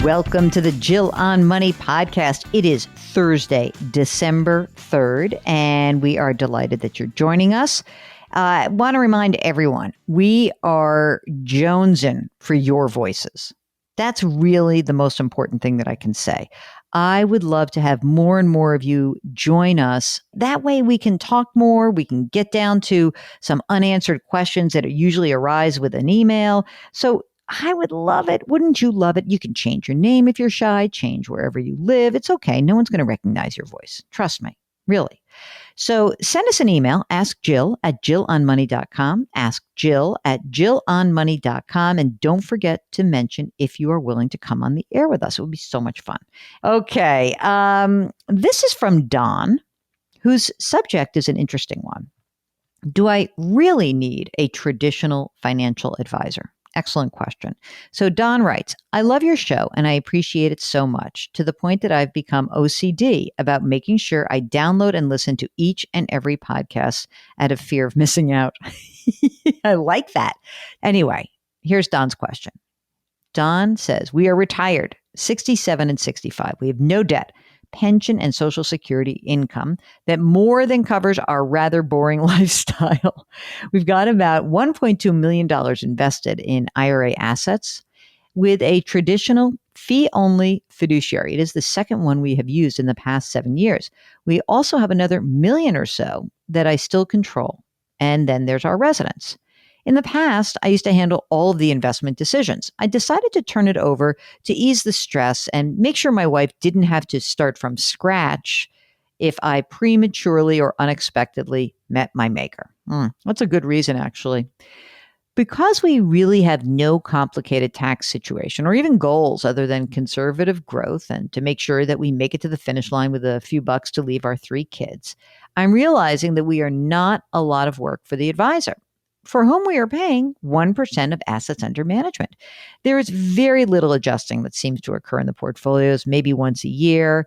Welcome to the Jill on Money podcast. It is Thursday, December 3rd, and we are delighted that you're joining us. I want to remind everyone, we are jonesing for your voices. That's really the most important thing that I can say. I would love to have more and more of you join us. That way we can talk more. We can get down to some unanswered questions that usually arise with an email. So I would love it. Wouldn't you love it? You can change your name if you're shy, change wherever you live. It's okay. No one's going to recognize your voice. Trust me, really. So send us an email, askjill@jillonmoney.com, askjill@jillonmoney.com, and don't forget to mention if you are willing to come on the air with us. It would be so much fun. Okay, this is from Don, whose subject is an interesting one. Do I really need a traditional financial advisor? Excellent question. So Don writes, I love your show and I appreciate it so much, to the point that I've become OCD about making sure I download and listen to each and every podcast out of fear of missing out. I like that. Anyway, here's Don's question. Don says, we are retired, 67 and 65. We have no debt, pension and Social Security income that more than covers our rather boring lifestyle. We've got about $1.2 million invested in IRA assets with a traditional fee-only fiduciary. It is the second one we have used in the past 7 years. We also have another million or so that I still control. And then there's our residence. In the past, I used to handle all of the investment decisions. I decided to turn it over to ease the stress and make sure my wife didn't have to start from scratch if I prematurely or unexpectedly met my maker. That's a good reason, actually. Because we really have no complicated tax situation or even goals other than conservative growth and to make sure that we make it to the finish line with a few bucks to leave our 3 kids, I'm realizing that we are not a lot of work for the advisor, for whom we are paying 1% of assets under management. There is very little adjusting that seems to occur in the portfolios, maybe once a year.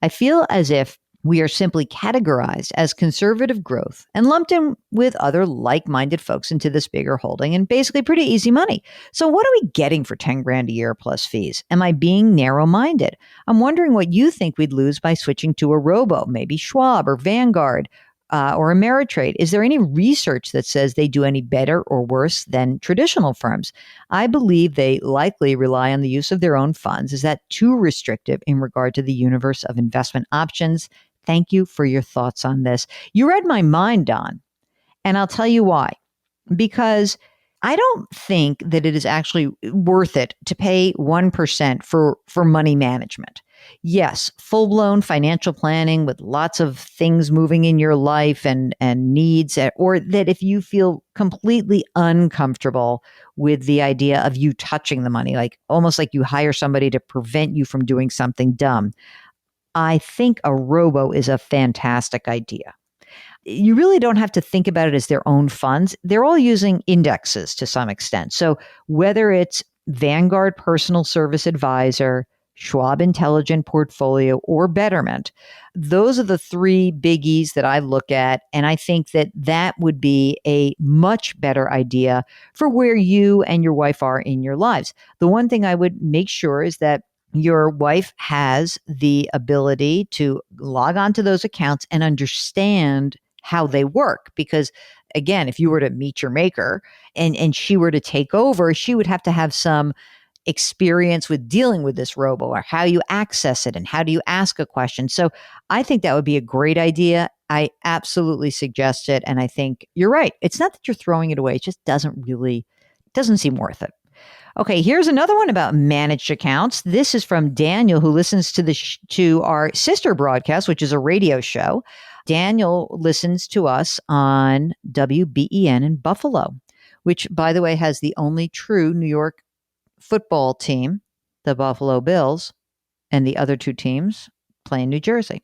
I feel as if we are simply categorized as conservative growth and lumped in with other like-minded folks into this bigger holding and basically pretty easy money. So what are we getting for 10 grand a year plus fees? Am I being narrow-minded? I'm wondering what you think we'd lose by switching to a robo, maybe Schwab or Vanguard, or Ameritrade. Is there any research that says they do any better or worse than traditional firms? I believe they likely rely on the use of their own funds. Is that too restrictive in regard to the universe of investment options? Thank you for your thoughts on this. You read my mind, Don, and I'll tell you why. Because I don't think that it is actually worth it to pay 1% for money management. Yes, full-blown financial planning with lots of things moving in your life and needs, or that if you feel completely uncomfortable with the idea of you touching the money, like almost like you hire somebody to prevent you from doing something dumb, I think a robo is a fantastic idea. You really don't have to think about it as their own funds. They're all using indexes to some extent. So whether it's Vanguard Personal Service Advisor, Schwab Intelligent Portfolio, or Betterment, those are the 3 biggies that I look at. And I think that that would be a much better idea for where you and your wife are in your lives. The one thing I would make sure is that your wife has the ability to log on to those accounts and understand how they work. Because again, if you were to meet your maker and she were to take over, she would have to have some experience with dealing with this robo, or how you access it and how do you ask a question. So I think that would be a great idea. I absolutely suggest it. And I think you're right. It's not that you're throwing it away. It just doesn't seem worth it. Okay, here's another one about managed accounts. This is from Daniel, who listens to our sister broadcast, which is a radio show. Daniel listens to us on WBEN in Buffalo, which, by the way, has the only true New York football team, the Buffalo Bills, and the other 2 teams play in New Jersey.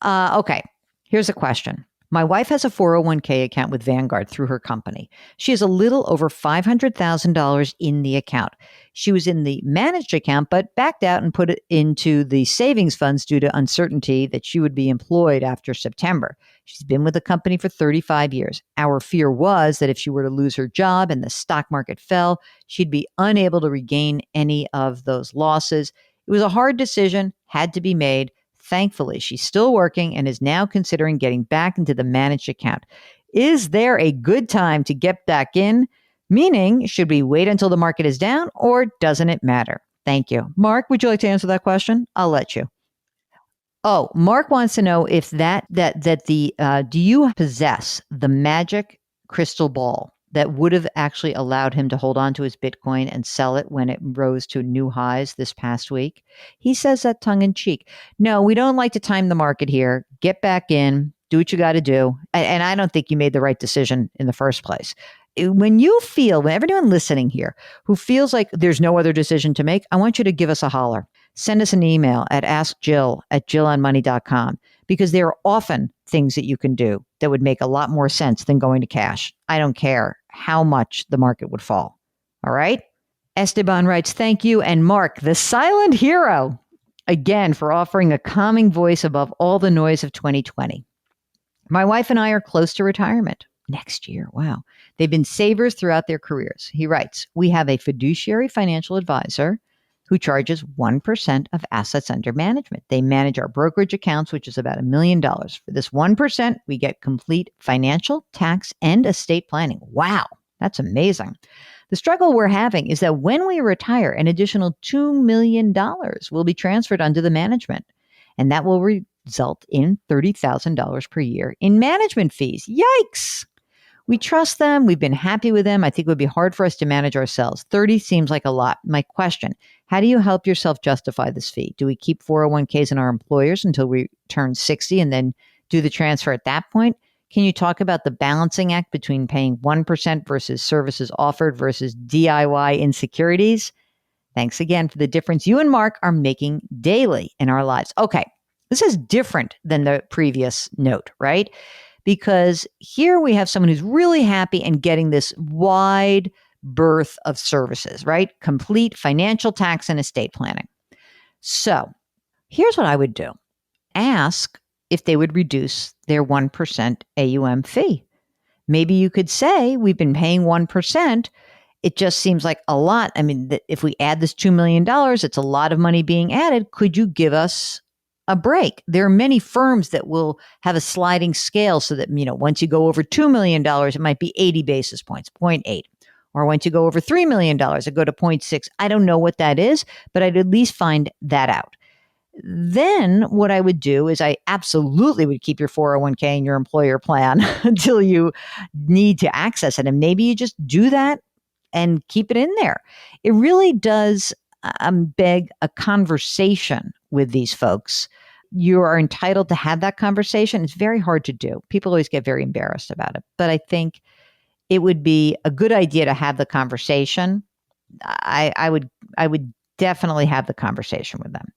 Okay, here's a question. My wife has a 401k account with Vanguard through her company. She has a little over $500,000 in the account. She was in the managed account, but backed out and put it into the savings funds due to uncertainty that she would be employed after September. She's been with the company for 35 years. Our fear was that if she were to lose her job and the stock market fell, she'd be unable to regain any of those losses. It was a hard decision, had to be made. Thankfully, she's still working and is now considering getting back into the managed account. Is there a good time to get back in? Meaning, should we wait until the market is down or doesn't it matter? Thank you. Mark, would you like to answer that question? I'll let you. Oh, Mark wants to know if do you possess the magic crystal ball that would have actually allowed him to hold on to his Bitcoin and sell it when it rose to new highs this past week? He says that tongue in cheek. No, we don't like to time the market here. Get back in, do what you got to do. And I don't think you made the right decision in the first place. When everyone listening here who feels like there's no other decision to make, I want you to give us a holler. Send us an email at askjill@jillonmoney.com because there are often things that you can do that would make a lot more sense than going to cash. I don't care how much the market would fall. All right? Esteban writes, thank you. And Mark, the silent hero, again, for offering a calming voice above all the noise of 2020. My wife and I are close to retirement. Next year. Wow. They've been savers throughout their careers. He writes, we have a fiduciary financial advisor who charges 1% of assets under management. They manage our brokerage accounts, which is about $1 million. For this 1%, we get complete financial, tax, and estate planning. Wow. That's amazing. The struggle we're having is that when we retire, an additional $2 million will be transferred under the management, and that will result in $30,000 per year in management fees. Yikes. We trust them. We've been happy with them. I think it would be hard for us to manage ourselves. 30 seems like a lot. My question, how do you help yourself justify this fee? Do we keep 401ks in our employers until we turn 60 and then do the transfer at that point? Can you talk about the balancing act between paying 1% versus services offered versus DIY insecurities? Thanks again for the difference you and Mark are making daily in our lives. Okay, this is different than the previous note, right? Because here we have someone who's really happy and getting this wide berth of services, right? Complete financial, tax, and estate planning. So here's what I would do. Ask if they would reduce their 1% AUM fee. Maybe you could say, we've been paying 1%. It just seems like a lot. I mean, if we add this $2 million, it's a lot of money being added. Could you give us a break? There are many firms that will have a sliding scale so that, once you go over $2 million, it might be 80 basis points, 0.8. Or once you go over $3 million, it go to 0.6. I don't know what that is, but I'd at least find that out. Then what I would do is I absolutely would keep your 401k in your employer plan until you need to access it. And maybe you just do that and keep it in there. It really does beg a conversation with these folks. You are entitled to have that conversation. It's very hard to do. People always get very embarrassed about it. But I think it would be a good idea to have the conversation. I would definitely have the conversation with them.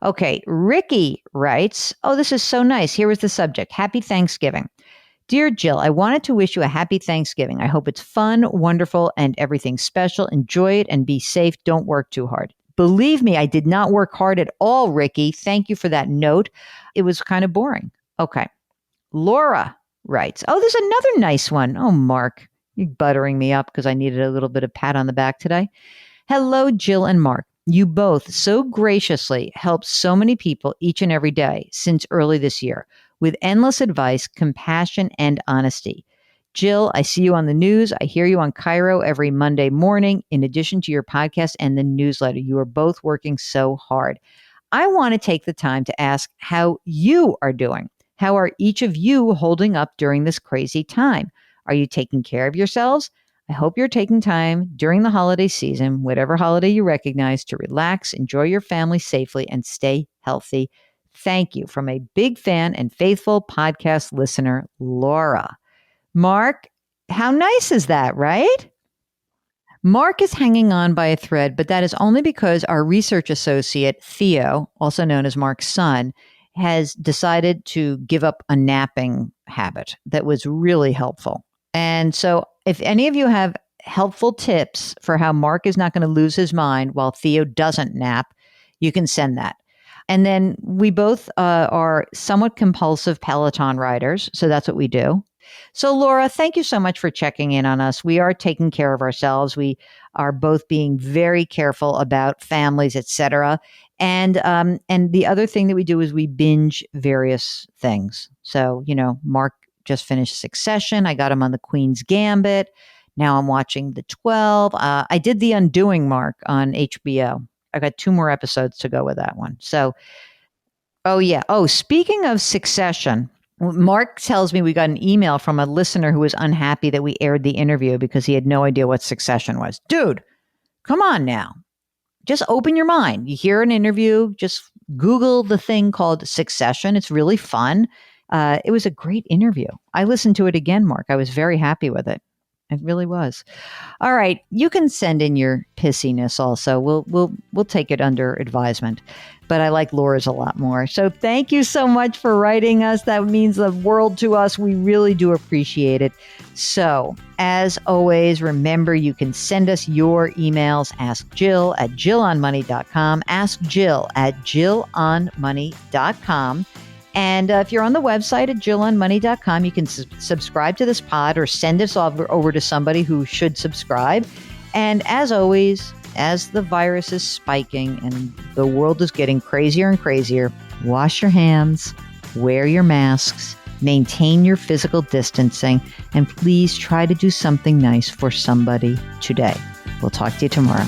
Okay, Ricky writes, oh, this is so nice. Here was the subject. Happy Thanksgiving. Dear Jill, I wanted to wish you a happy Thanksgiving. I hope it's fun, wonderful, and everything special. Enjoy it and be safe. Don't work too hard. Believe me, I did not work hard at all, Ricky. Thank you for that note. It was kind of boring. Okay. Laura writes, oh, there's another nice one. Oh, Mark, you're buttering me up because I needed a little bit of pat on the back today. Hello, Jill and Mark. You both so graciously help so many people each and every day since early this year with endless advice, compassion, and honesty. Jill, I see you on the news. I hear you on Cairo every Monday morning, in addition to your podcast and the newsletter. You are both working so hard. I want to take the time to ask how you are doing. How are each of you holding up during this crazy time? Are you taking care of yourselves? I hope you're taking time during the holiday season, whatever holiday you recognize, to relax, enjoy your family safely, and stay healthy. Thank you from a big fan and faithful podcast listener, Laura. Mark, how nice is that, right? Mark is hanging on by a thread, but that is only because our research associate, Theo, also known as Mark's son, has decided to give up a napping habit that was really helpful. And so if any of you have helpful tips for how Mark is not going to lose his mind while Theo doesn't nap, you can send that. And then we both are somewhat compulsive Peloton riders. So that's what we do. So, Laura, thank you so much for checking in on us. We are taking care of ourselves. We are both being very careful about families, etc. And the other thing that we do is we binge various things. So, Mark just finished Succession. I got him on the Queen's Gambit. Now I'm watching The 12. I did The Undoing, Mark, on HBO. I got 2 more episodes to go with that one. So, oh yeah. Oh, speaking of Succession, Mark tells me we got an email from a listener who was unhappy that we aired the interview because he had no idea what Succession was. Dude, come on now. Just open your mind. You hear an interview, just Google the thing called Succession. It's really fun. It was a great interview. I listened to it again, Mark. I was very happy with it. It really was. All right, you can send in your pissiness also. We'll take it under advisement. But I like Laura's a lot more. So thank you so much for writing us. That means the world to us. We really do appreciate it. So, as always, remember you can send us your emails. Ask Jill at jillonmoney.com. Ask Jill at jillonmoney.com. And if you're on the website at jillonmoney.com, you can subscribe to this pod or send us over to somebody who should subscribe. And as always, as the virus is spiking and the world is getting crazier and crazier, wash your hands, wear your masks, maintain your physical distancing, and please try to do something nice for somebody today. We'll talk to you tomorrow.